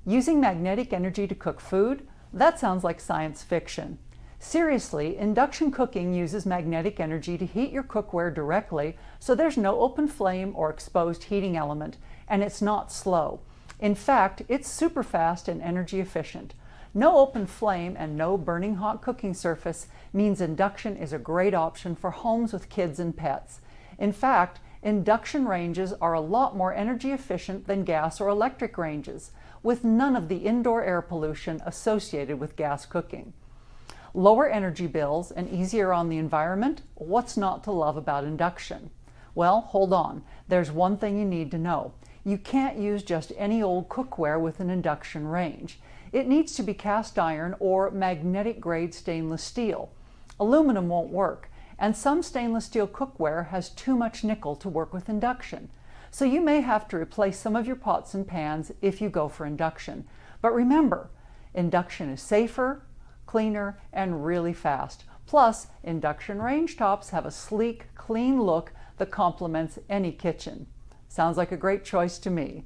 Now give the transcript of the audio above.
Using magnetic energy to cook food? That sounds like science fiction. Seriously, induction cooking uses magnetic energy to heat your cookware directly, so there's no open flame or exposed heating element, and it's not slow. In fact, it's super fast and energy efficient. No open flame and no burning hot cooking surface means induction is a great option for homes with kids and pets. In fact, induction ranges are a lot more energy efficient than gas or electric ranges, with none of the indoor air pollution associated with gas cooking. Lower energy bills and easier on the environment? What's not to love about induction? Well, hold on. There's one thing you need to know. You can't use just any old cookware with an induction range. It needs to be cast iron or magnetic grade stainless steel. Aluminum won't work, and some stainless steel cookware has too much nickel to work with induction. So you may have to replace some of your pots and pans if you go for induction. But remember, induction is safer, cleaner, and really fast. Plus, induction range tops have a sleek, clean look that complements any kitchen. Sounds like a great choice to me.